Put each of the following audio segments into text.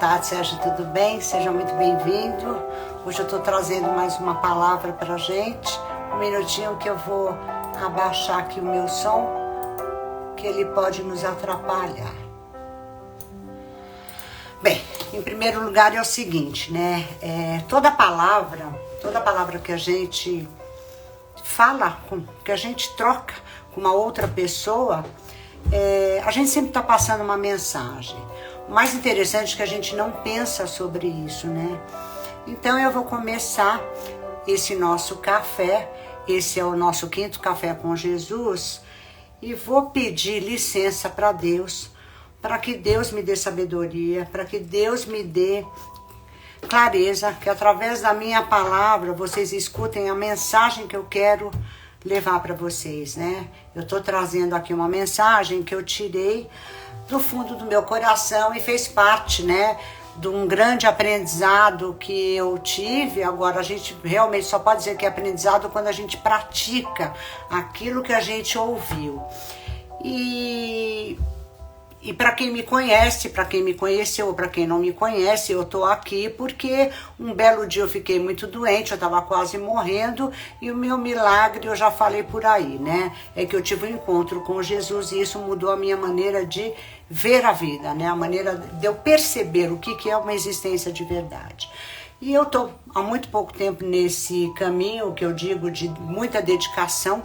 tarde, Sérgio, tudo bem? Seja muito bem-vindo. Hoje eu estou trazendo mais uma palavra para a gente. Um minutinho que eu vou abaixar aqui o meu som, que ele pode nos atrapalhar. Bem, em primeiro lugar é o seguinte, né? Toda palavra que a gente fala, que a gente troca com uma outra pessoa, a gente sempre está passando uma mensagem. O mais interessante é que a gente não pensa sobre isso, né? Então eu vou começar esse nosso café, esse é o nosso 5º Café com Jesus, e vou pedir licença para Deus, para que Deus me dê sabedoria, para que Deus me dê clareza, que através da minha palavra vocês escutem a mensagem que eu quero levar para vocês, né? Eu tô trazendo aqui uma mensagem que eu tirei do fundo do meu coração e fez parte, né, de um grande aprendizado que eu tive. Agora a gente realmente só pode dizer que é aprendizado quando a gente pratica aquilo que a gente ouviu. E para quem me conhece, para quem me conheceu ou para quem não me conhece, eu tô aqui porque um belo dia eu fiquei muito doente, eu tava quase morrendo, e o meu milagre eu já falei por aí, né? É que eu tive um encontro com Jesus e isso mudou a minha maneira de ver a vida, né? A maneira de eu perceber o que é uma existência de verdade. E eu tô há muito pouco tempo nesse caminho, que eu digo de muita dedicação,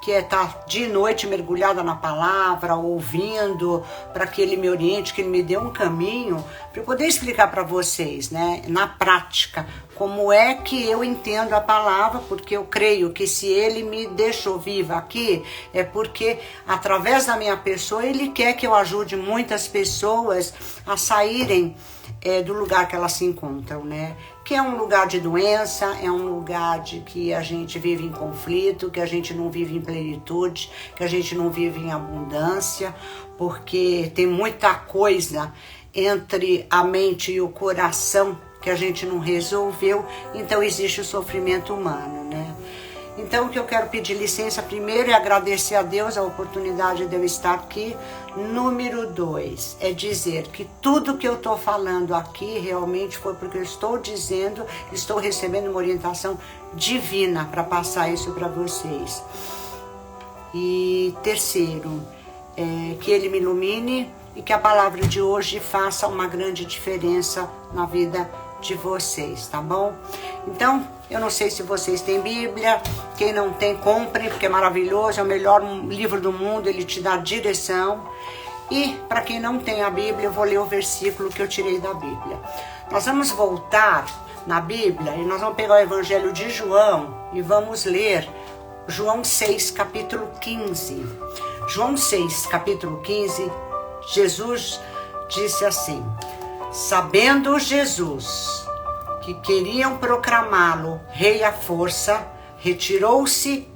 que é estar de noite mergulhada na palavra, ouvindo, para que ele me oriente, que ele me dê um caminho, para eu poder explicar para vocês, né, na prática, como é que eu entendo a palavra, porque eu creio que se ele me deixou viva aqui, é porque através da minha pessoa, ele quer que eu ajude muitas pessoas a saírem do lugar que elas se encontram, né? Que é um lugar de doença, é um lugar de que a gente vive em conflito, que a gente não vive em plenitude, que a gente não vive em abundância, porque tem muita coisa entre a mente e o coração que a gente não resolveu, então existe o sofrimento humano, né? Então o que eu quero pedir licença primeiro é agradecer a Deus a oportunidade de eu estar aqui. Número 2 é dizer que tudo que eu estou falando aqui realmente foi porque eu estou dizendo, estou recebendo uma orientação divina para passar isso para vocês. E terceiro, que ele me ilumine e que a palavra de hoje faça uma grande diferença na vida de vocês, tá bom? Então, eu não sei se vocês têm Bíblia, quem não tem, compre, porque é maravilhoso, é o melhor livro do mundo, ele te dá direção. E para quem não tem a Bíblia, eu vou ler o versículo que eu tirei da Bíblia. Nós vamos voltar na Bíblia e nós vamos pegar o Evangelho de João e vamos ler João 6, capítulo 15. João 6, capítulo 15, Jesus disse assim: sabendo Jesus que queriam proclamá-lo rei à força, retirou-se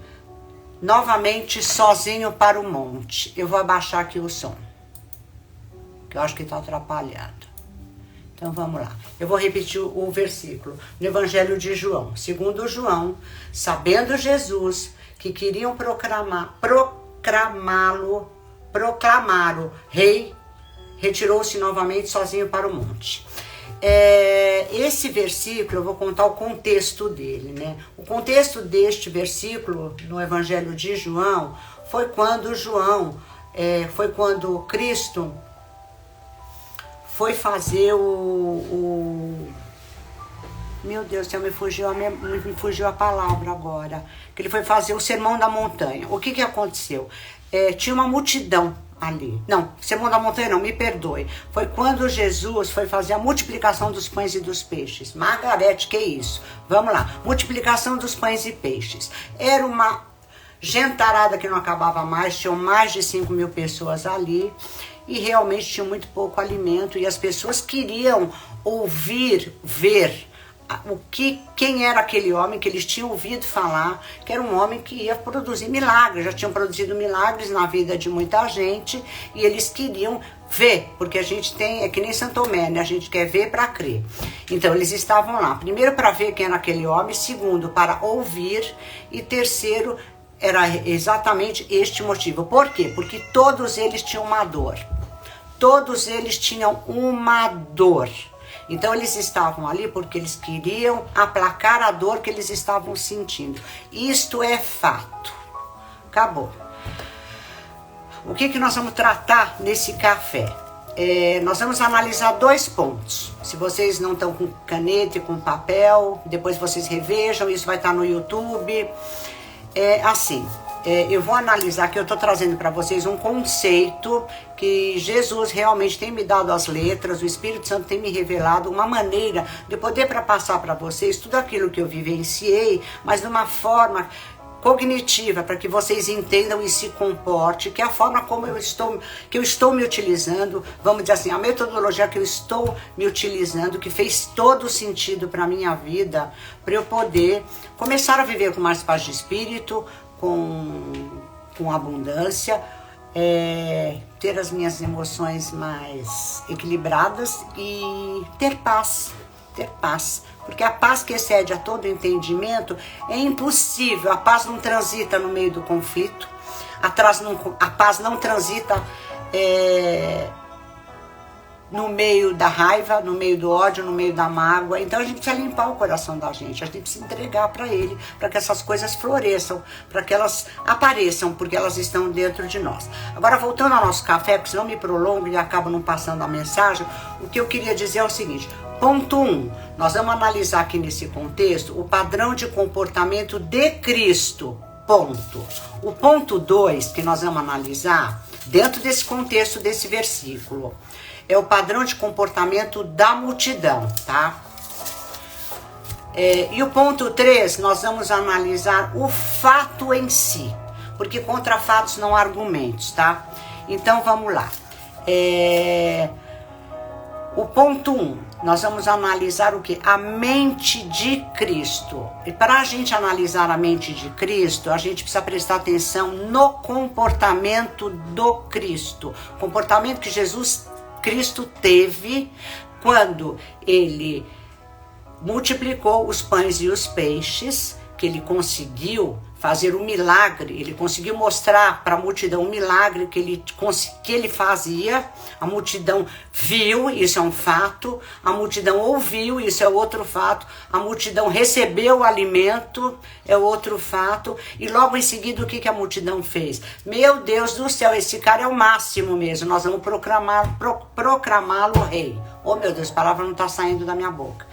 novamente sozinho para o monte. Eu vou abaixar aqui o som, que eu acho que está atrapalhado. Então vamos lá. Eu vou repetir o versículo. No Evangelho de João. Segundo João, sabendo Jesus que queriam proclamá-lo rei, retirou-se novamente sozinho para o monte. Esse versículo, eu vou contar o contexto dele, né? O contexto deste versículo no Evangelho de João foi quando Cristo foi fazer meu Deus do céu, me fugiu a palavra agora. Que ele foi fazer o Sermão da Montanha. O que aconteceu? Tinha uma multidão ali. Não, Sermão da Montanha não, me perdoe. Foi quando Jesus foi fazer a multiplicação dos pães e dos peixes. Margarete, que isso? Vamos lá. Multiplicação dos pães e peixes. Era uma gentarada que não acabava mais, tinham mais de 5.000 pessoas ali e realmente tinha muito pouco alimento e as pessoas queriam ouvir, ver quem era aquele homem que eles tinham ouvido falar, que era um homem que ia produzir milagres, já tinham produzido milagres na vida de muita gente e eles queriam ver, porque a gente tem, é que nem São Tomé, né? A gente quer ver para crer. Então eles estavam lá, primeiro para ver quem era aquele homem, segundo para ouvir e terceiro era exatamente este motivo. Por quê? Porque todos eles tinham uma dor. todos eles tinham uma dor. Então eles estavam ali porque eles queriam aplacar a dor que eles estavam sentindo. Isto é fato. Acabou. O que nós vamos tratar nesse café? Nós vamos analisar 2 pontos. Se vocês não estão com caneta e com papel, depois vocês revejam, isso vai estar no YouTube. Eu vou analisar que eu estou trazendo para vocês um conceito que Jesus realmente tem me dado as letras, o Espírito Santo tem me revelado uma maneira de poder passar para vocês tudo aquilo que eu vivenciei, mas de uma forma cognitiva, para que vocês entendam e se comportem, que é a forma como eu estou me utilizando, vamos dizer assim, a metodologia que eu estou me utilizando, que fez todo sentido para a minha vida, para eu poder começar a viver com mais paz de espírito, com abundância, ter as minhas emoções mais equilibradas e ter paz, porque a paz que excede a todo entendimento é impossível. A paz não transita no meio do conflito, a paz não transita no meio da raiva, no meio do ódio, no meio da mágoa. Então a gente precisa limpar o coração da gente, a gente precisa entregar para ele, para que essas coisas floresçam, para que elas apareçam, porque elas estão dentro de nós. Agora, voltando ao nosso café, porque senão me prolongo e acabo não passando a mensagem, o que eu queria dizer é o seguinte: ponto 1, nós vamos analisar aqui nesse contexto o padrão de comportamento de Cristo, ponto. O ponto 2 que nós vamos analisar, dentro desse contexto desse versículo, é o padrão de comportamento da multidão, tá? E o ponto 3, nós vamos analisar o fato em si, porque contra fatos não há argumentos, tá? Então vamos lá. O ponto 1, nós vamos analisar o que? A mente de Cristo. E para a gente analisar a mente de Cristo, a gente precisa prestar atenção no comportamento do Cristo. Comportamento que Jesus Cristo teve quando ele multiplicou os pães e os peixes, que ele conseguiu fazer um milagre, ele conseguiu mostrar para a multidão um milagre que ele fazia. A multidão viu, isso é um fato. A multidão ouviu, isso é outro fato. A multidão recebeu o alimento, é outro fato. E logo em seguida, o que a multidão fez? Meu Deus do céu, esse cara é o máximo mesmo, nós vamos proclamá-lo rei. Oh meu Deus, a palavra não está saindo da minha boca.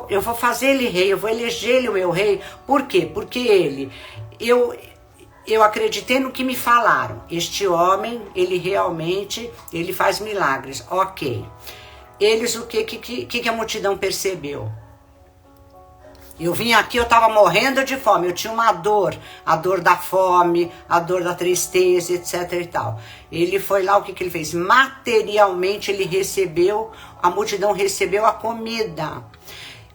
Eu vou fazer ele rei, eu vou eleger ele o meu rei. Por quê? Porque eu acreditei no que me falaram. Este homem, ele faz milagres. Ok. Eles, o que a multidão percebeu? Eu vim aqui, eu estava morrendo de fome, eu tinha uma dor, a dor da fome, a dor da tristeza, etc e tal. Ele foi lá, o que ele fez? Materialmente ele recebeu, a multidão recebeu a comida.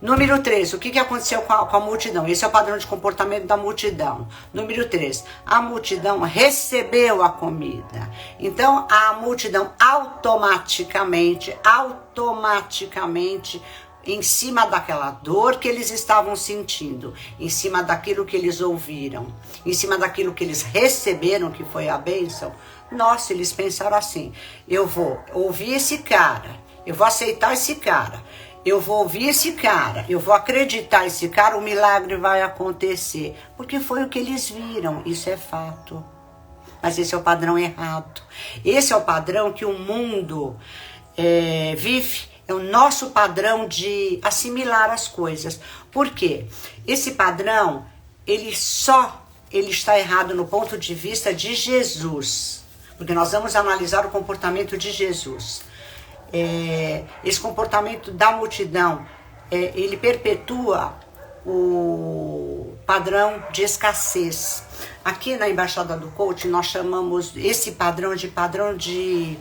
Número 3, o que aconteceu com a multidão? Esse é o padrão de comportamento da multidão. Número 3, a multidão recebeu a comida. Então, a multidão automaticamente, em cima daquela dor que eles estavam sentindo, em cima daquilo que eles ouviram, em cima daquilo que eles receberam, que foi a bênção, nossa, eles pensaram assim: eu vou ouvir esse cara, eu vou aceitar esse cara, eu vou ouvir esse cara, eu vou acreditar esse cara, o milagre vai acontecer. Porque foi o que eles viram, isso é fato. Mas esse é o padrão errado. Esse é o padrão que o mundo vive, é o nosso padrão de assimilar as coisas. Por quê? Esse padrão, ele está errado no ponto de vista de Jesus. Porque nós vamos analisar o comportamento de Jesus. Esse comportamento da multidão, ele perpetua o padrão de escassez. Aqui na Embaixada do Coaching nós chamamos esse padrão de padrão de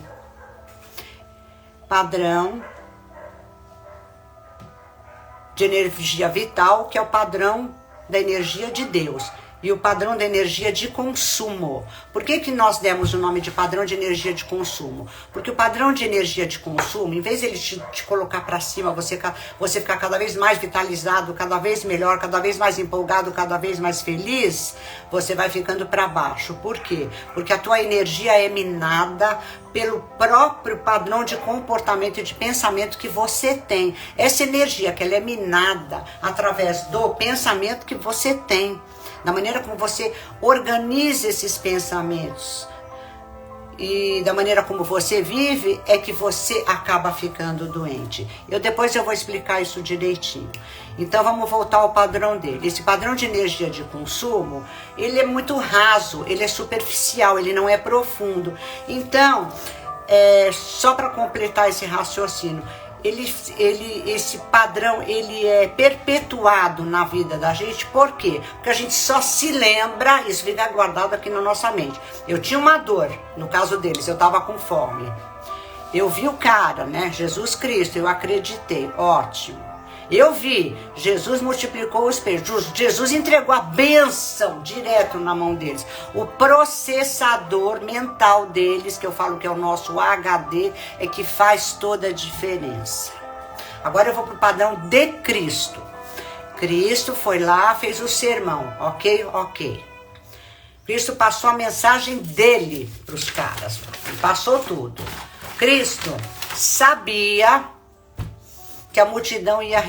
energia vital, que é o padrão da energia de Deus. e o padrão de energia de consumo. Por que nós demos o nome de padrão de energia de consumo? Porque o padrão de energia de consumo, em vez de ele te colocar para cima, você ficar cada vez mais vitalizado, cada vez melhor, cada vez mais empolgado, cada vez mais feliz, você vai ficando para baixo. Por quê? Porque a tua energia é minada pelo próprio padrão de comportamento e de pensamento que você tem. Essa energia que ela é minada através do pensamento que você tem, da maneira como você organiza esses pensamentos e da maneira como você vive, é que você acaba ficando doente. Depois eu vou explicar isso direitinho. Então vamos voltar ao padrão dele. Esse padrão de energia de consumo, ele é muito raso, ele é superficial, ele não é profundo. Então, só para completar esse raciocínio, esse padrão, ele é perpetuado na vida da gente. Por quê? Porque a gente só se lembra, isso fica guardado aqui na nossa mente. Eu tinha uma dor, no caso deles, eu estava com fome. Eu vi o cara, né? Jesus Cristo, eu acreditei, ótimo. Eu vi, Jesus multiplicou os peixes, Jesus entregou a bênção direto na mão deles. O processador mental deles, que eu falo que é o nosso HD, é que faz toda a diferença. Agora eu vou para o padrão de Cristo. Cristo foi lá, fez o sermão, ok. Cristo passou a mensagem dele para os caras, passou tudo. Cristo sabia que a multidão ia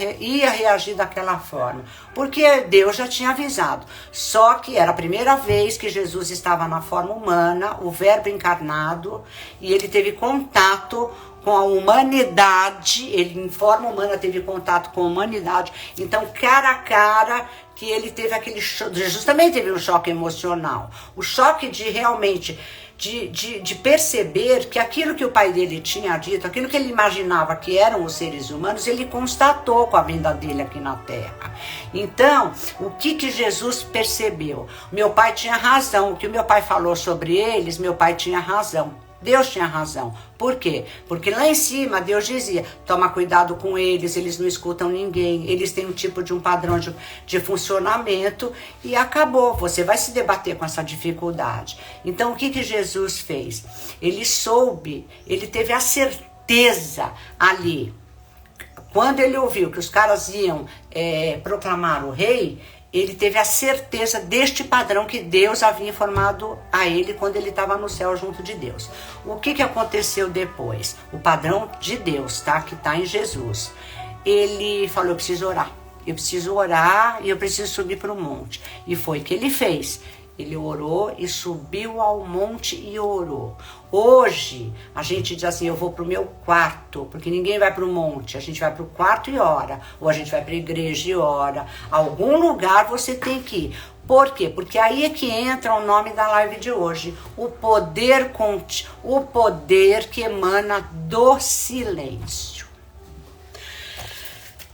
reagir daquela forma, porque Deus já tinha avisado. Só que era a primeira vez que Jesus estava na forma humana, o verbo encarnado, e ele teve contato com a humanidade, ele em forma humana teve contato com a humanidade. Então, cara a cara, que ele teve aquele choque. Jesus também teve um choque emocional, o choque de realmente de perceber que aquilo que o pai dele tinha dito, aquilo que ele imaginava que eram os seres humanos, ele constatou com a vinda dele aqui na Terra. Então, o que Jesus percebeu? Meu pai tinha razão, o que o meu pai falou sobre eles, meu pai tinha razão. Deus tinha razão. Por quê? Porque lá em cima Deus dizia, toma cuidado com eles, eles não escutam ninguém, eles têm um tipo de um padrão de funcionamento, e acabou, você vai se debater com essa dificuldade. Então o que Jesus fez? Ele soube, ele teve a certeza ali, quando ele ouviu que os caras iam proclamar o rei, ele teve a certeza deste padrão que Deus havia informado a ele quando ele estava no céu junto de Deus. O que aconteceu depois? O padrão de Deus, tá? Que está em Jesus. Ele falou, eu preciso orar e eu preciso subir para o monte. E foi o que ele fez. Ele orou e subiu ao monte e orou. Hoje, a gente diz assim, eu vou para o meu quarto, porque ninguém vai para o monte. A gente vai para o quarto e ora. Ou a gente vai para a igreja e ora. Algum lugar você tem que ir. Por quê? Porque aí é que entra o nome da live de hoje. O poder que emana do silêncio.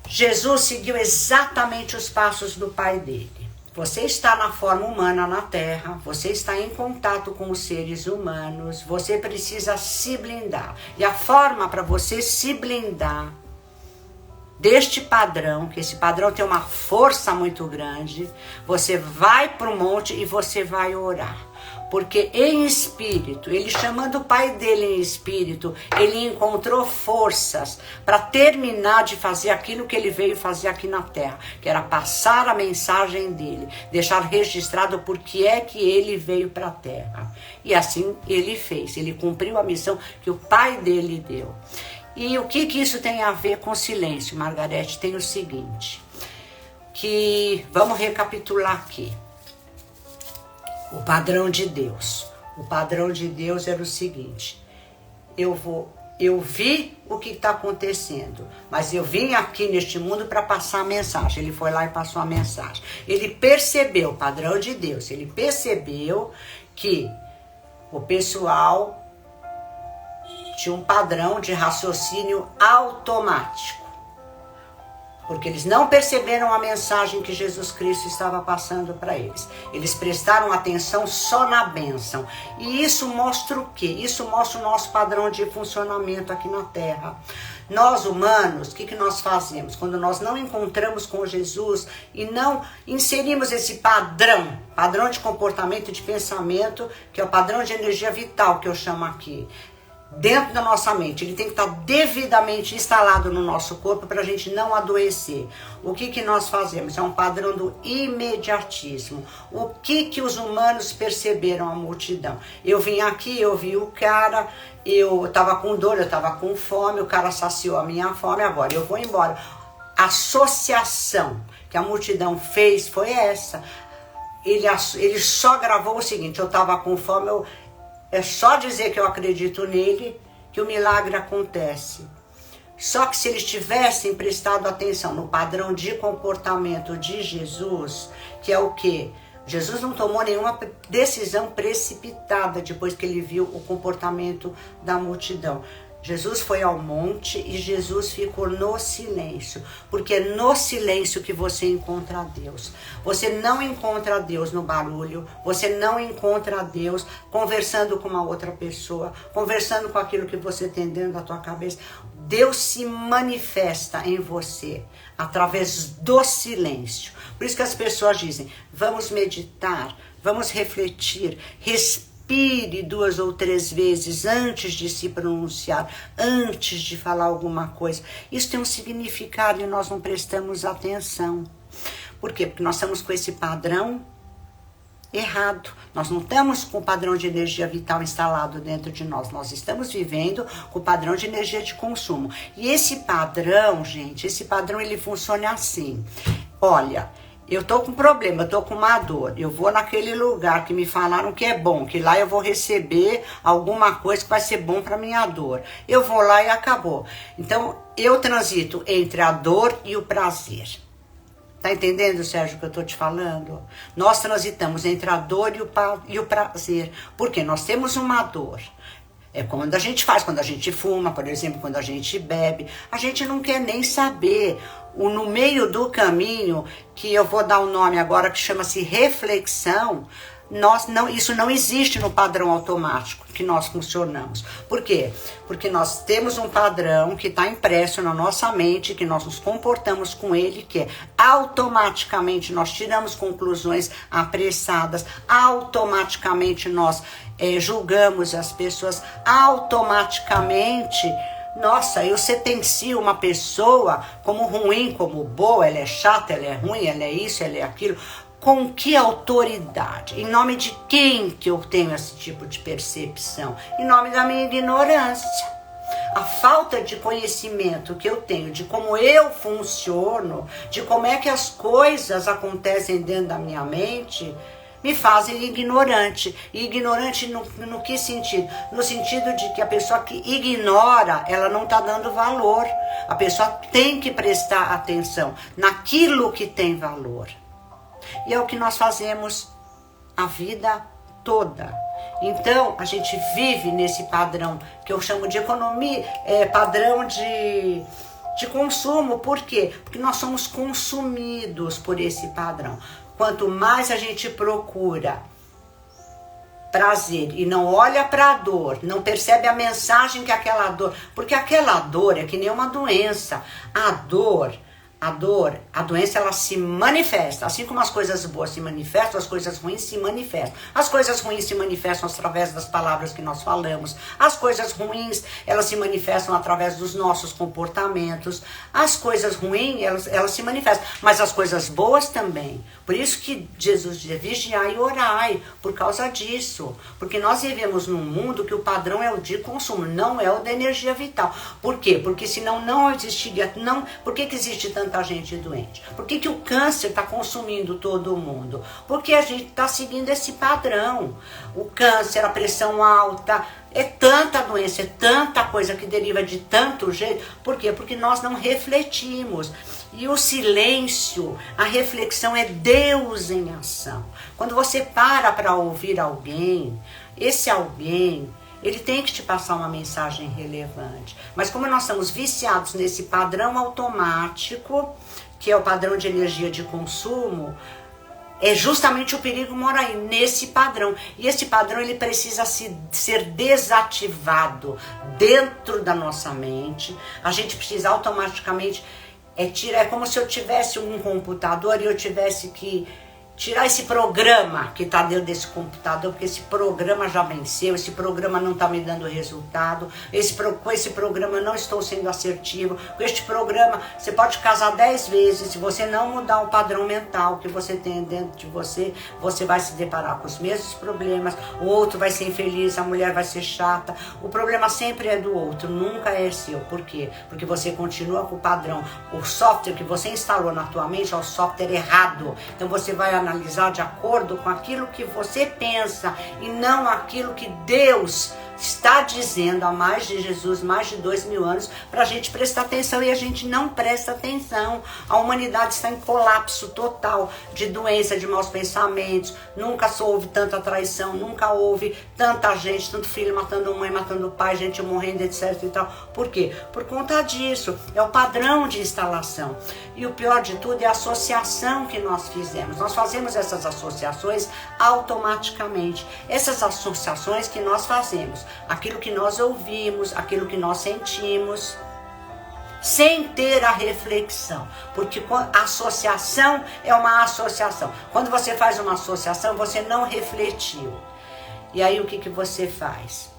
Jesus seguiu exatamente os passos do pai dele. Você está na forma humana na Terra, você está em contato com os seres humanos, você precisa se blindar. E a forma para você se blindar deste padrão, que esse padrão tem uma força muito grande, você vai para o monte e você vai orar. Porque em espírito, ele chamando o pai dele em espírito, ele encontrou forças para terminar de fazer aquilo que ele veio fazer aqui na Terra, que era passar a mensagem dele, deixar registrado por que é que ele veio para a Terra. E assim ele fez, ele cumpriu a missão que o pai dele deu. E o que isso tem a ver com silêncio, Margarete? Tem o seguinte, que vamos recapitular aqui. O padrão de Deus. O padrão de Deus era o seguinte, eu vi o que está acontecendo, mas eu vim aqui neste mundo para passar a mensagem. Ele foi lá e passou a mensagem. Ele percebeu, o padrão de Deus, ele percebeu que o pessoal tinha um padrão de raciocínio automático. Porque eles não perceberam a mensagem que Jesus Cristo estava passando para eles. Eles prestaram atenção só na bênção. E isso mostra o quê? Isso mostra o nosso padrão de funcionamento aqui na Terra. Nós humanos, o que nós fazemos? Quando nós não encontramos com Jesus e não inserimos esse padrão de comportamento e de pensamento, que é o padrão de energia vital que eu chamo aqui, dentro da nossa mente, ele tem que estar devidamente instalado no nosso corpo para a gente não adoecer. O que nós fazemos? É um padrão do imediatismo. O que os humanos perceberam, a multidão? Eu vim aqui, eu vi o cara, eu estava com dor, eu estava com fome, o cara saciou a minha fome, agora eu vou embora. A associação que a multidão fez foi essa. Ele só gravou o seguinte: eu estava com fome, é só dizer que eu acredito nele que o milagre acontece. Só que se eles tivessem prestado atenção no padrão de comportamento de Jesus, que é o quê? Jesus não tomou nenhuma decisão precipitada depois que ele viu o comportamento da multidão. Jesus foi ao monte e Jesus ficou no silêncio, porque é no silêncio que você encontra Deus. Você não encontra Deus no barulho, você não encontra Deus conversando com uma outra pessoa, conversando com aquilo que você tem dentro da tua cabeça. Deus se manifesta em você através do silêncio. Por isso que as pessoas dizem: vamos meditar, vamos refletir, respire 2 ou 3 vezes antes de se pronunciar, antes de falar alguma coisa. Isso tem um significado e nós não prestamos atenção. Por quê? Porque nós estamos com esse padrão errado. Nós não estamos com o padrão de energia vital instalado dentro de nós. Nós estamos vivendo com o padrão de energia de consumo. E esse padrão, gente, ele funciona assim. Olha, eu tô com problema, eu tô com uma dor, eu vou naquele lugar que me falaram que é bom, que lá eu vou receber alguma coisa que vai ser bom para minha dor. Eu vou lá e acabou. Então, eu transito entre a dor e o prazer. Tá entendendo, Sérgio, o que eu tô te falando? Nós transitamos entre a dor e o prazer, porque nós temos uma dor. É quando a gente faz, quando a gente fuma, por exemplo, quando a gente bebe, a gente não quer nem saber. No meio do caminho, que eu vou dar um nome agora que chama-se reflexão, isso não existe no padrão automático que nós funcionamos. Por quê? Porque nós temos um padrão que está impresso na nossa mente, que nós nos comportamos com ele, que é automaticamente nós tiramos conclusões apressadas, automaticamente nós julgamos as pessoas, automaticamente. Nossa, eu sentencio uma pessoa como ruim, como boa, ela é chata, ela é ruim, ela é isso, ela é aquilo. Com que autoridade? Em nome de quem que eu tenho esse tipo de percepção? Em nome da minha ignorância. A falta de conhecimento que eu tenho de como eu funciono, de como é que as coisas acontecem dentro da minha mente, me fazem ignorante. E ignorante no que sentido? No sentido de que a pessoa que ignora, ela não está dando valor. A pessoa tem que prestar atenção naquilo que tem valor. E é o que nós fazemos a vida toda. Então, a gente vive nesse padrão que eu chamo de economia, padrão de consumo. Por quê? Porque nós somos consumidos por esse padrão. Quanto mais a gente procura prazer e não olha para a dor, não percebe a mensagem que aquela dor... Porque aquela dor é que nem uma doença. A doença, ela se manifesta. Assim como as coisas boas se manifestam, as coisas ruins se manifestam. As coisas ruins se manifestam através das palavras que nós falamos. As coisas ruins, elas se manifestam através dos nossos comportamentos. As coisas ruins, elas se manifestam. Mas as coisas boas também. Por isso que Jesus diz: vigiai e orai. Por causa disso. Porque nós vivemos num mundo que o padrão é o de consumo, não é o da energia vital. Por quê? Porque senão não existiria... Por que existe tanta gente doente? Por que o câncer está consumindo todo mundo? Porque a gente está seguindo esse padrão. O câncer, a pressão alta, é tanta doença, é tanta coisa que deriva de tanto jeito. Por quê? Porque nós não refletimos. E o silêncio, a reflexão é Deus em ação. Quando você para ouvir alguém, esse alguém, ele tem que te passar uma mensagem relevante. Mas como nós estamos viciados nesse padrão automático, que é o padrão de energia de consumo, É justamente o perigo mora aí, nesse padrão. E esse padrão, ele precisa ser desativado dentro da nossa mente. A gente precisa automaticamente tirar. É como se eu tivesse um computador e eu tivesse que tirar esse programa que está dentro desse computador, porque esse programa já venceu, esse programa não está me dando resultado, com esse programa eu não estou sendo assertivo, com este programa você pode casar 10 vezes, se você não mudar o padrão mental que você tem dentro de você, você vai se deparar com os mesmos problemas, o outro vai ser infeliz, a mulher vai ser chata, o problema sempre é do outro, nunca é seu. Por quê? Porque você continua com o padrão, o software que você instalou na tua mente é o software errado, então você vai analisar de acordo com aquilo que você pensa e não aquilo que Deus está dizendo há mais de Jesus, mais de 2000 anos, para a gente prestar atenção, e a gente não presta atenção. A humanidade está em colapso total de doença, de maus pensamentos, nunca houve tanta traição, nunca houve tanta gente, tanto filho matando mãe, matando pai, gente morrendo, etc e tal. Por quê? Por conta disso, é o padrão de instalação. E o pior de tudo é a associação que nós fizemos. Nós fazemos essas associações automaticamente. Essas associações que nós fazemos, aquilo que nós ouvimos, aquilo que nós sentimos, sem ter a reflexão, porque a associação é uma associação. Quando você faz uma associação, você não refletiu. E aí o que você faz?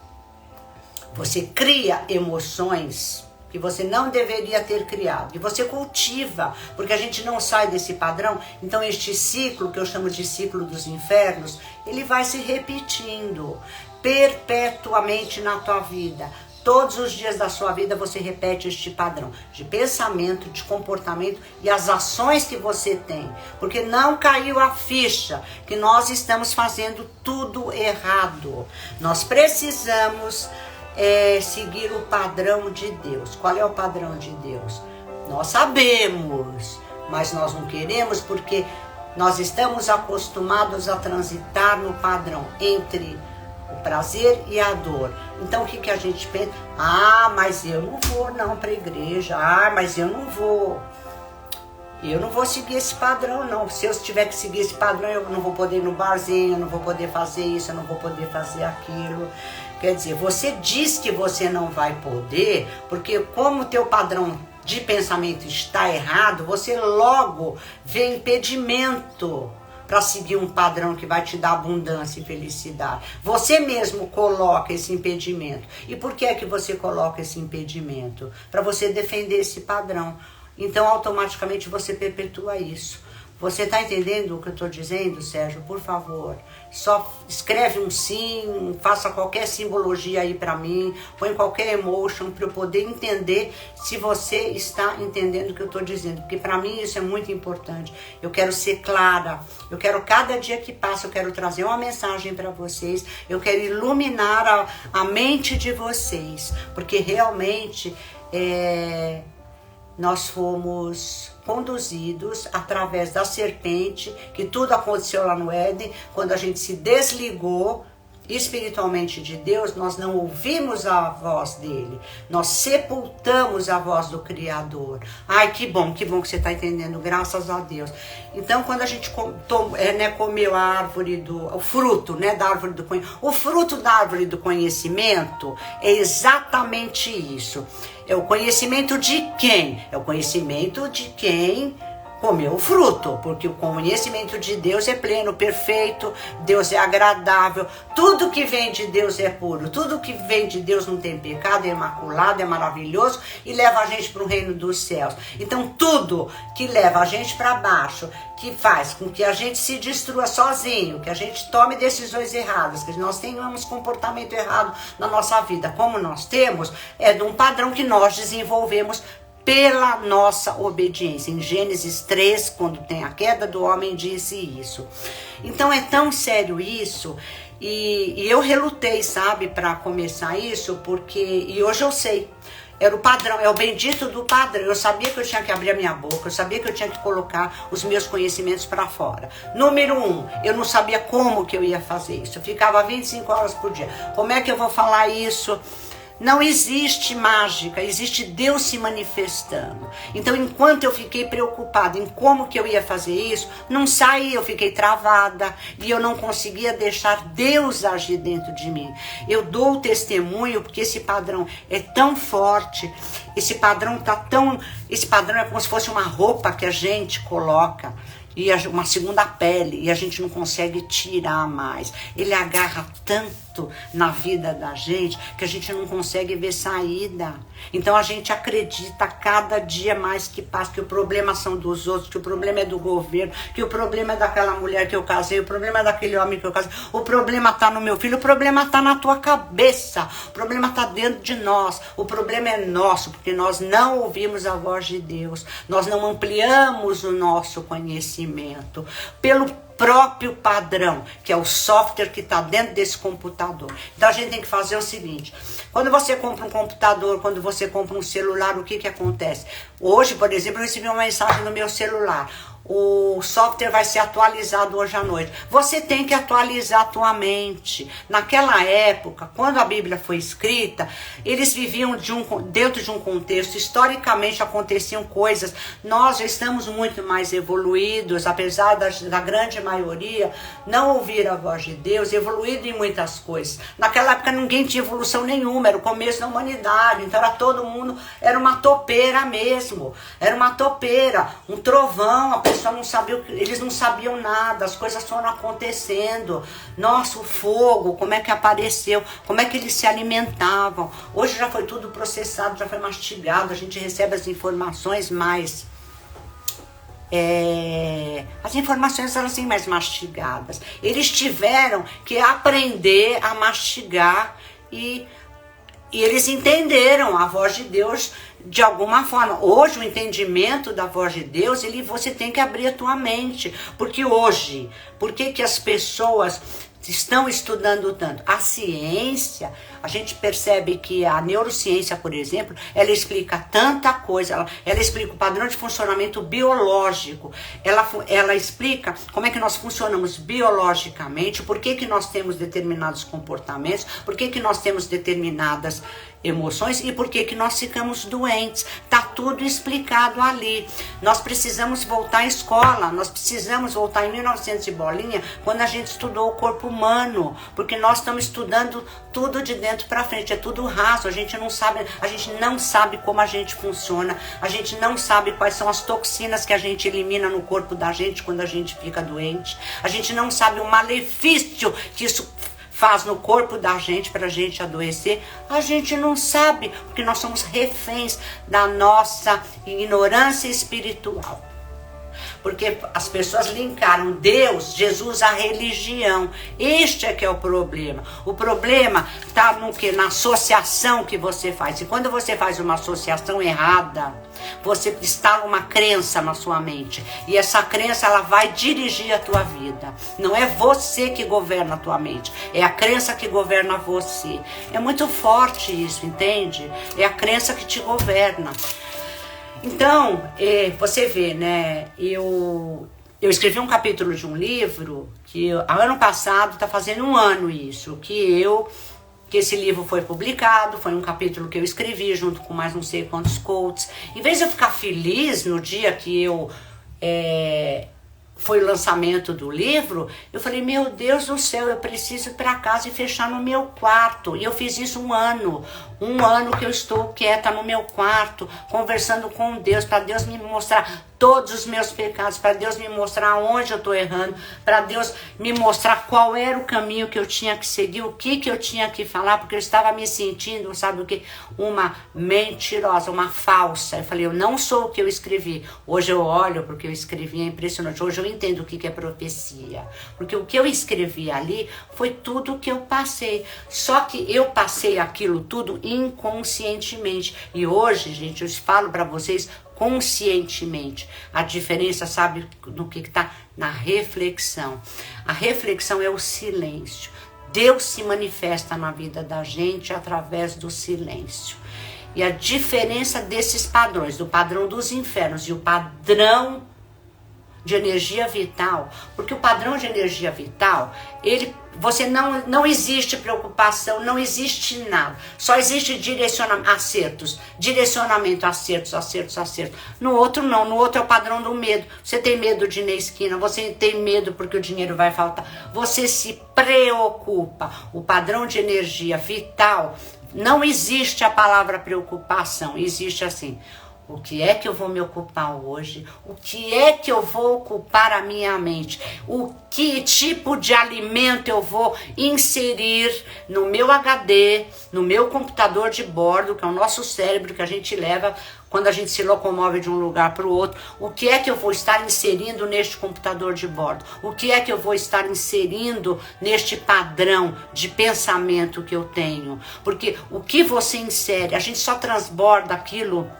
Você cria emoções que você não deveria ter criado, e você cultiva, porque a gente não sai desse padrão. Então este ciclo, que eu chamo de ciclo dos infernos, ele vai se repetindo perpetuamente na tua vida. Todos os dias da sua vida você repete este padrão de pensamento, de comportamento e as ações que você tem, porque não caiu a ficha que nós estamos fazendo tudo errado. Nós precisamos seguir o padrão de Deus. Qual é o padrão de Deus? Nós sabemos, mas nós não queremos, porque nós estamos acostumados a transitar no padrão entre o prazer e a dor. Então o que a gente pensa? Ah, mas eu não vou não para a igreja. Ah, mas eu não vou seguir esse padrão não. Se eu tiver que seguir esse padrão, eu não vou poder ir no barzinho, eu não vou poder fazer isso, eu não vou poder fazer aquilo. Quer dizer, você diz que você não vai poder, porque como o teu padrão de pensamento está errado, você logo vê impedimento para seguir um padrão que vai te dar abundância e felicidade. Você mesmo coloca esse impedimento. E por que é que você coloca esse impedimento? Para você defender esse padrão. Então, automaticamente, você perpetua isso. Você está entendendo o que eu estou dizendo, Sérgio? Por favor, só escreve um sim, faça qualquer simbologia aí para mim, põe qualquer emotion para eu poder entender se você está entendendo o que eu estou dizendo, porque para mim isso é muito importante. Eu quero ser clara, eu quero cada dia que passa, eu quero trazer uma mensagem para vocês, eu quero iluminar a mente de vocês, porque realmente nós fomos conduzidos através da serpente, que tudo aconteceu lá no Éden, quando a gente se desligou espiritualmente de Deus, nós não ouvimos a voz dele, nós sepultamos a voz do Criador. Ai, que bom que você está entendendo, graças a Deus. Então, quando a gente comeu a árvore o fruto, da árvore do conhecimento, o fruto da árvore do conhecimento é exatamente isso. É o conhecimento de quem? É o conhecimento de quem comeu o fruto, porque o conhecimento de Deus é pleno, perfeito, Deus é agradável, tudo que vem de Deus é puro, tudo que vem de Deus não tem pecado, é imaculado, é maravilhoso e leva a gente para o reino dos céus. Então tudo que leva a gente para baixo, que faz com que a gente se destrua sozinho, que a gente tome decisões erradas, que nós tenhamos comportamento errado na nossa vida, como nós temos, é de um padrão que nós desenvolvemos pela nossa obediência. Em Gênesis 3, quando tem a queda do homem, disse isso. Então é tão sério isso, e eu relutei, sabe, para começar isso, e hoje eu sei, era o padrão, é o bendito do padrão. Eu sabia que eu tinha que abrir a minha boca, eu sabia que eu tinha que colocar os meus conhecimentos para fora. Número 1, eu não sabia como que eu ia fazer isso, eu ficava 25 horas por dia. Como é que eu vou falar isso Não existe mágica, existe Deus se manifestando. Então, enquanto eu fiquei preocupada em como que eu ia fazer isso, não saí, eu fiquei travada e eu não conseguia deixar Deus agir dentro de mim. Eu dou o testemunho porque esse padrão é tão forte, esse padrão é como se fosse uma roupa que a gente coloca, e uma segunda pele, e a gente não consegue tirar mais. Ele agarra tanto na vida da gente que a gente não consegue ver saída. Então a gente acredita cada dia mais que passa que o problema são dos outros, que o problema é do governo, que o problema é daquela mulher que eu casei, o problema é daquele homem que eu casei, o problema tá no meu filho, o problema tá na tua cabeça, o problema tá dentro de nós, o problema é nosso, porque nós não ouvimos a voz de Deus, nós não ampliamos o nosso conhecimento pelo próprio padrão, que é o software que está dentro desse computador. Então a gente tem que fazer o seguinte: quando você compra um computador, quando você compra um celular, o que que acontece? Hoje, por exemplo, eu recebi uma mensagem no meu celular: o software vai ser atualizado hoje à noite. Você tem que atualizar a tua mente. Naquela época, quando a Bíblia foi escrita, eles viviam dentro de um contexto. Historicamente aconteciam coisas. Nós já estamos muito mais evoluídos, apesar da grande maioria não ouvir a voz de Deus, evoluído em muitas coisas. Naquela época ninguém tinha evolução nenhuma, era o começo da humanidade. Então era todo mundo, era uma topeira mesmo. Era uma topeira, um trovão, a pessoa não sabia, eles não sabiam nada, as coisas foram acontecendo. Nossa, o fogo, como é que apareceu, como é que eles se alimentavam. Hoje já foi tudo processado, já foi mastigado, a gente recebe as informações mais... as informações elas têm mais mastigadas. Eles tiveram que aprender a mastigar e eles entenderam a voz de Deus de alguma forma. Hoje o entendimento da voz de Deus, você tem que abrir a tua mente. Porque hoje, por que as pessoas estão estudando tanto? A ciência, a gente percebe que a neurociência, por exemplo, ela explica tanta coisa, ela explica o padrão de funcionamento biológico, ela explica como é que nós funcionamos biologicamente, por que nós temos determinados comportamentos, por que nós temos determinadas emoções e por que nós ficamos doentes. Tá tudo explicado ali. Nós precisamos voltar à escola, nós precisamos voltar em 1900 e bolinha, quando a gente estudou o corpo humano, porque nós estamos estudando tudo de dentro para frente, é tudo raso, a gente não sabe como a gente funciona, a gente não sabe quais são as toxinas que a gente elimina no corpo da gente quando a gente fica doente, a gente não sabe o malefício que isso faz no corpo da gente para a gente adoecer. A gente não sabe, porque nós somos reféns da nossa ignorância espiritual. Porque as pessoas linkaram Deus, Jesus, à religião. Este é que é o problema. O problema está no quê? Na associação que você faz. E quando você faz uma associação errada, você instala uma crença na sua mente. E essa crença, ela vai dirigir a tua vida. Não é você que governa a tua mente. É a crença que governa você. É muito forte isso, entende? É a crença que te governa. Então, você vê, né, eu escrevi um capítulo de um livro que ano passado, está fazendo um ano isso, que esse livro foi publicado, foi um capítulo que eu escrevi junto com mais não sei quantos coaches. Em vez de eu ficar feliz no dia que foi o lançamento do livro, eu falei, meu Deus do céu, eu preciso ir para casa e fechar no meu quarto. E eu fiz isso um ano que eu estou quieta no meu quarto, conversando com Deus, para Deus me mostrar todos os meus pecados, para Deus me mostrar onde eu estou errando, para Deus me mostrar qual era o caminho que eu tinha que seguir, o que eu tinha que falar, porque eu estava me sentindo, sabe o que? Uma mentirosa, uma falsa. Eu falei, eu não sou o que eu escrevi. Hoje eu olho porque eu escrevi, é impressionante. Hoje eu entendo o que é profecia, porque o que eu escrevi ali foi tudo o que eu passei. Só que eu passei aquilo tudo inconscientemente. E hoje, gente, eu falo para vocês conscientemente. A diferença, sabe, no que está? Na reflexão. A reflexão é o silêncio. Deus se manifesta na vida da gente através do silêncio. E a diferença desses padrões, do padrão dos infernos e o padrão de energia vital, porque o padrão de energia vital, ele Não existe preocupação, não existe nada. Só existe direcionamento, acertos. No outro não, no outro é o padrão do medo. Você tem medo de ir na esquina, você tem medo porque o dinheiro vai faltar. Você se preocupa. O padrão de energia vital, não existe a palavra preocupação, existe assim: o que é que eu vou me ocupar hoje? O que é que eu vou ocupar a minha mente? O que tipo de alimento eu vou inserir no meu HD, no meu computador de bordo, que é o nosso cérebro que a gente leva quando a gente se locomove de um lugar para o outro? O que é que eu vou estar inserindo neste computador de bordo? O que é que eu vou estar inserindo neste padrão de pensamento que eu tenho? Porque o que você insere, a gente só transborda aquilo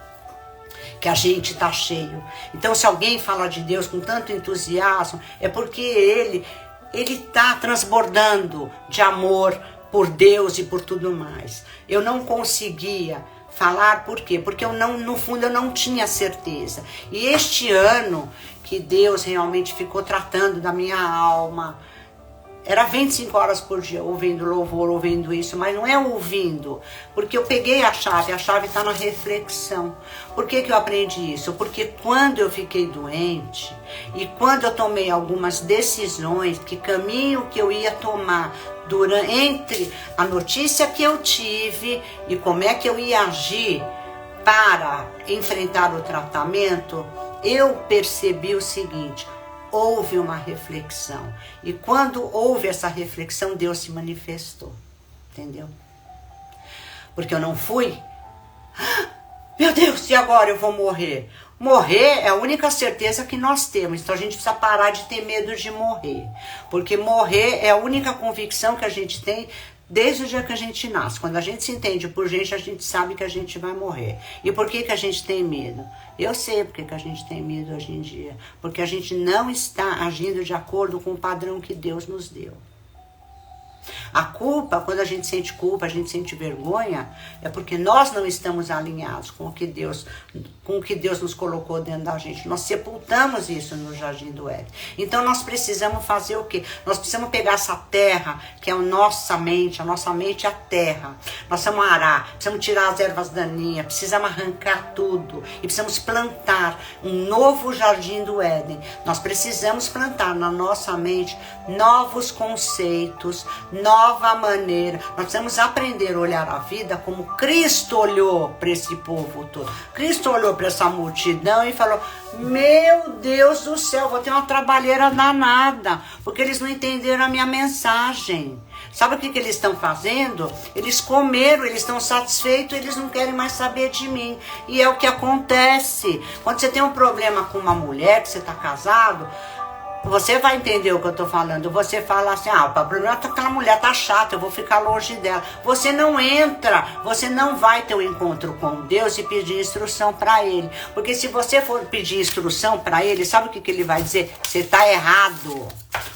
que a gente está cheio. Então, se alguém fala de Deus com tanto entusiasmo, é porque ele está transbordando de amor por Deus e por tudo mais. Eu não conseguia falar, por quê? Porque no fundo eu não tinha certeza. E este ano que Deus realmente ficou tratando da minha alma, era 25 horas por dia, ouvindo louvor, ouvindo isso, mas não é ouvindo, porque eu peguei a chave está na reflexão. Por que eu aprendi isso? Porque quando eu fiquei doente e quando eu tomei algumas decisões, que caminho que eu ia tomar entre a notícia que eu tive e como é que eu ia agir para enfrentar o tratamento, eu percebi o seguinte: houve uma reflexão. E quando houve essa reflexão, Deus se manifestou. Entendeu? Porque eu não fui, meu Deus, e agora eu vou morrer? Morrer é a única certeza que nós temos. Então a gente precisa parar de ter medo de morrer. Porque morrer é a única convicção que a gente tem desde o dia que a gente nasce. Quando a gente se entende por gente, a gente sabe que a gente vai morrer. E por que a gente tem medo? Eu sei por que a gente tem medo hoje em dia. Porque a gente não está agindo de acordo com o padrão que Deus nos deu. A culpa, quando a gente sente culpa, a gente sente vergonha, é porque nós não estamos alinhados com o que Deus nos colocou dentro da gente. Nós sepultamos isso no Jardim do Éden. Então nós precisamos fazer o quê? Nós precisamos pegar essa terra, que é a nossa mente é a terra. Nós precisamos arar, precisamos tirar as ervas daninhas, precisamos arrancar tudo e precisamos plantar um novo Jardim do Éden. Nós precisamos plantar na nossa mente novos conceitos, nova maneira. Nós precisamos aprender a olhar a vida como Cristo olhou para esse povo todo. Cristo olhou para essa multidão e falou: meu Deus do céu, vou ter uma trabalheira danada, porque eles não entenderam a minha mensagem. Sabe o que eles estão fazendo? Eles comeram, eles estão satisfeitos, eles não querem mais saber de mim. E é o que acontece. Quando você tem um problema com uma mulher, que você está casado, você vai entender o que eu tô falando. Você fala assim: o problema é que aquela mulher tá chata, eu vou ficar longe dela. Você não entra, você não vai ter um encontro com Deus e pedir instrução para Ele. Porque se você for pedir instrução para Ele, sabe o que ele vai dizer? Você tá errado.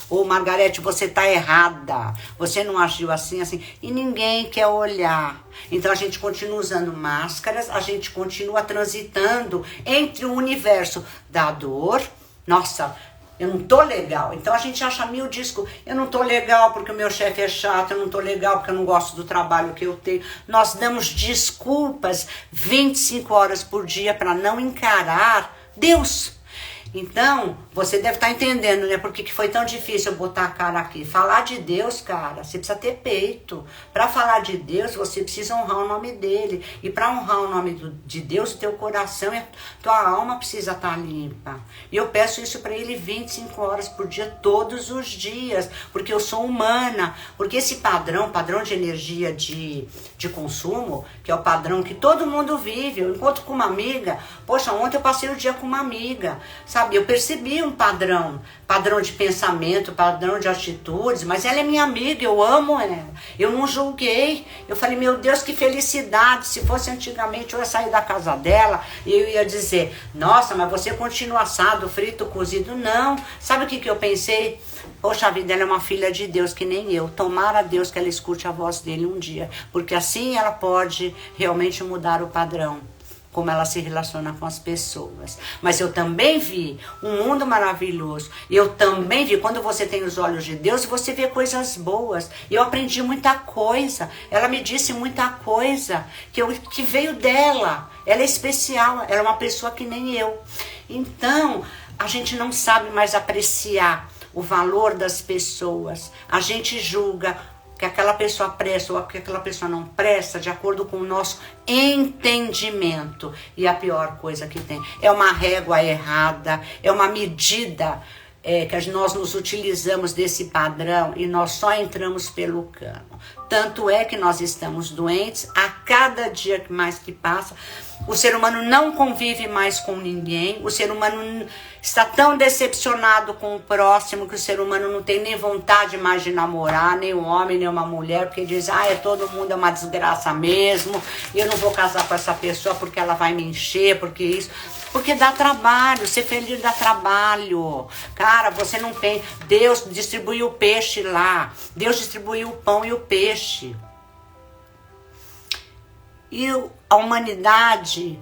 Ou Margarete, você tá errada. Você não agiu assim. E ninguém quer olhar. Então a gente continua usando máscaras, a gente continua transitando entre o universo da dor. Nossa, eu não tô legal. Então a gente acha mil discos. Eu não tô legal porque o meu chefe é chato. Eu não tô legal porque eu não gosto do trabalho que eu tenho. Nós damos desculpas 25 horas por dia para não encarar Deus. Então, você deve estar entendendo, né? Por que foi tão difícil eu botar a cara aqui. Falar de Deus, cara, você precisa ter peito. Para falar de Deus, você precisa honrar o nome dele. E para honrar o nome de Deus, o teu coração e a tua alma precisa estar limpa. E eu peço isso para ele 25 horas por dia, todos os dias. Porque eu sou humana. Porque esse padrão de energia de consumo, que é o padrão que todo mundo vive. Eu encontro com uma amiga. Poxa, ontem eu passei o dia com uma amiga, sabe? Eu percebi um padrão de pensamento, padrão de atitudes, mas ela é minha amiga, eu amo ela. Eu não julguei. Eu falei: meu Deus, que felicidade. Se fosse antigamente, eu ia sair da casa dela e eu ia dizer: nossa, mas você continua assado, frito, cozido. Não. Sabe o que eu pensei? Poxa vida, ela é uma filha de Deus que nem eu. Tomara a Deus que ela escute a voz dele um dia, porque assim ela pode realmente mudar o padrão. como ela se relaciona com as pessoas. Mas eu também vi um mundo maravilhoso. Eu também vi, quando você tem os olhos de Deus, você vê coisas boas. Eu aprendi muita coisa. Ela me disse muita coisa que veio dela. Ela é especial, ela é uma pessoa que nem eu. Então, a gente não sabe mais apreciar o valor das pessoas. A gente julga que aquela pessoa presta ou que aquela pessoa não presta de acordo com o nosso entendimento. E a pior coisa que tem é uma régua errada, é uma medida que nós nos utilizamos desse padrão e nós só entramos pelo cano. Tanto é que nós estamos doentes a cada dia mais que passa. O ser humano não convive mais com ninguém. O ser humano está tão decepcionado com o próximo que o ser humano não tem nem vontade mais de namorar, nem um homem, nem uma mulher, porque diz, todo mundo é uma desgraça mesmo, eu não vou casar com essa pessoa porque ela vai me encher, porque isso... Porque dá trabalho, ser feliz dá trabalho. Cara, você não tem... Deus distribuiu o peixe lá. Deus distribuiu o pão e o peixe. E a humanidade,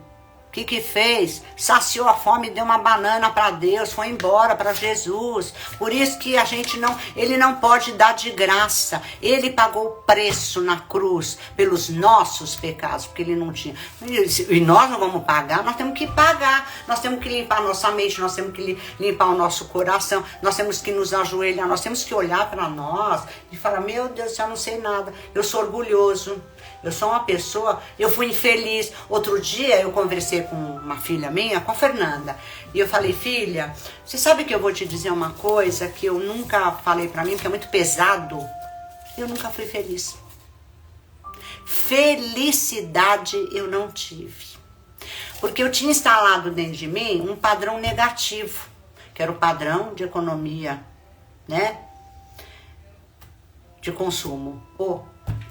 o que fez? Saciou a fome, deu uma banana para Deus, foi embora para Jesus. Por isso que a gente ele não pode dar de graça. Ele pagou o preço na cruz pelos nossos pecados, porque ele não tinha. E nós não vamos pagar, nós temos que pagar. Nós temos que limpar a nossa mente, nós temos que limpar o nosso coração, nós temos que nos ajoelhar, nós temos que olhar para nós e falar, meu Deus, eu não sei nada, eu sou orgulhoso. Eu sou uma pessoa, eu fui infeliz. Outro dia eu conversei com uma filha minha, com a Fernanda, e eu falei, filha, você sabe que eu vou te dizer uma coisa que eu nunca falei pra mim, que é muito pesado? Eu nunca fui feliz. Felicidade eu não tive. Porque eu tinha instalado dentro de mim um padrão negativo, que era o padrão de economia, né? De consumo.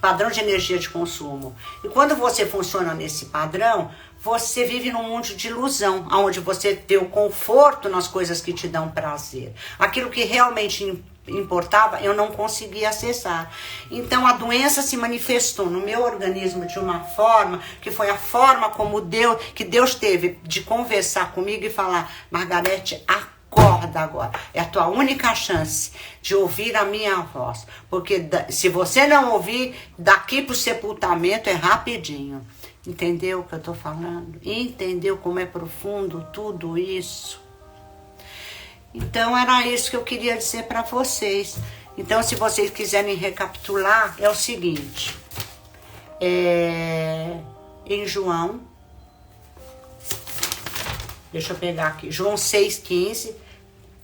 Padrão de energia de consumo. E quando você funciona nesse padrão, você vive num mundo de ilusão, onde você vê o conforto nas coisas que te dão prazer. Aquilo que realmente importava, eu não conseguia acessar. Então a doença se manifestou no meu organismo de uma forma, que foi a forma como Deus teve de conversar comigo e falar, Margarete, acorda agora, é a tua única chance de ouvir a minha voz, porque se você não ouvir, daqui pro sepultamento é rapidinho. Entendeu o que eu tô falando? Entendeu como é profundo tudo isso? Então era isso que eu queria dizer para vocês. Então, se vocês quiserem recapitular, é o seguinte, em João, deixa eu pegar aqui, João 6,15,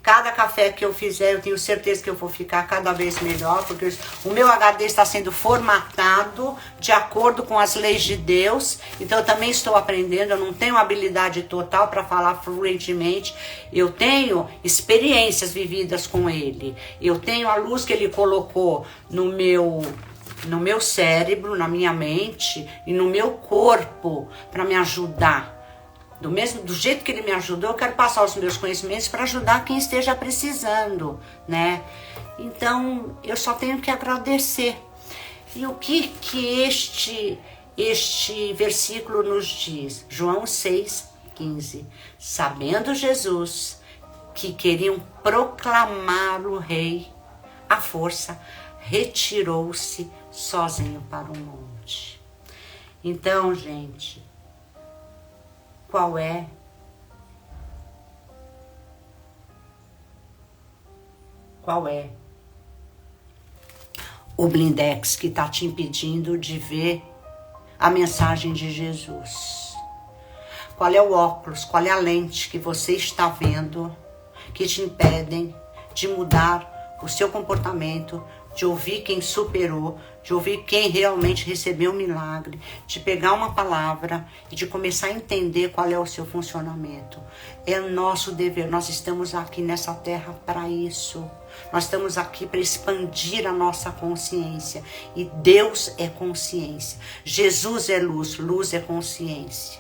cada café que eu fizer, eu tenho certeza que eu vou ficar cada vez melhor, porque o meu HD está sendo formatado de acordo com as leis de Deus, então eu também estou aprendendo, eu não tenho habilidade total para falar fluentemente, eu tenho experiências vividas com ele, eu tenho a luz que ele colocou no meu cérebro, na minha mente e no meu corpo para me ajudar. Do jeito que ele me ajudou, eu quero passar os meus conhecimentos para ajudar quem esteja precisando, né? Então, eu só tenho que agradecer. E o que este versículo nos diz? João 6,15. Sabendo Jesus que queriam proclamar o rei, à força, retirou-se sozinho para o monte. Então, gente, qual é o blindex que está te impedindo de ver a mensagem de Jesus? Qual é o óculos, qual é a lente que você está vendo que te impedem de mudar o seu comportamento, de ouvir quem superou, de ouvir quem realmente recebeu o milagre, de pegar uma palavra e de começar a entender qual é o seu funcionamento? É o nosso dever, nós estamos aqui nessa terra para isso. Nós estamos aqui para expandir a nossa consciência. E Deus é consciência. Jesus é luz, luz é consciência.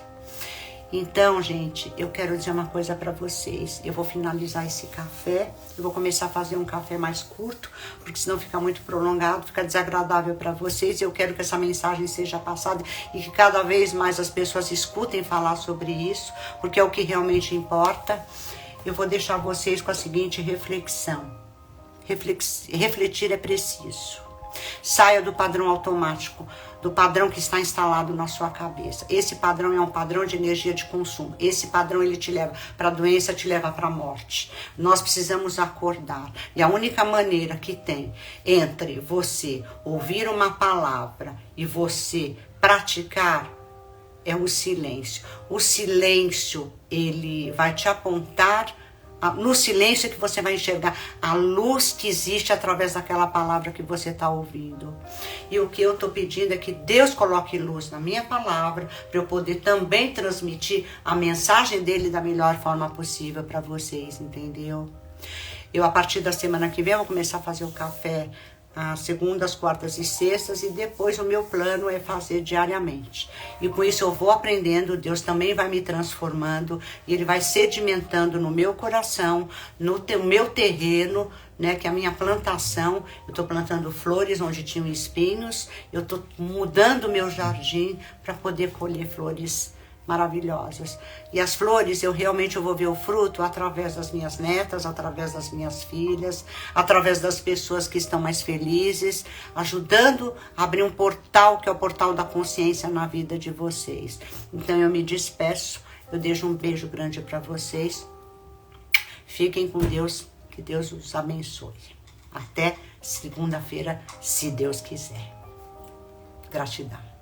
Então, gente, eu quero dizer uma coisa para vocês. Eu vou finalizar esse café. Eu vou começar a fazer um café mais curto, porque senão fica muito prolongado, fica desagradável para vocês. Eu quero que essa mensagem seja passada e que cada vez mais as pessoas escutem falar sobre isso, porque é o que realmente importa. Eu vou deixar vocês com a seguinte reflexão. Refletir é preciso. Saia do padrão automático, do padrão que está instalado na sua cabeça. Esse padrão é um padrão de energia de consumo. Esse padrão ele te leva para a doença, te leva para a morte. Nós precisamos acordar. E a única maneira que tem entre você ouvir uma palavra e você praticar é o silêncio. O silêncio, ele vai te apontar. No silêncio é que você vai enxergar a luz que existe através daquela palavra que você está ouvindo. E o que eu estou pedindo é que Deus coloque luz na minha palavra para eu poder também transmitir a mensagem dele da melhor forma possível para vocês, entendeu? Eu, a partir da semana que vem, eu vou começar a fazer o café às segundas, quartas e sextas, e depois o meu plano é fazer diariamente. E com isso eu vou aprendendo, Deus também vai me transformando, e Ele vai sedimentando no meu coração, no meu terreno, né, que é a minha plantação. Eu estou plantando flores onde tinham espinhos, eu estou mudando o meu jardim para poder colher flores maravilhosas. E as flores, eu vou ver o fruto através das minhas netas, através das minhas filhas, através das pessoas que estão mais felizes, ajudando a abrir um portal, que é o portal da consciência na vida de vocês. Então eu me despeço, eu deixo um beijo grande para vocês. Fiquem com Deus, que Deus os abençoe. Até segunda-feira, se Deus quiser. Gratidão.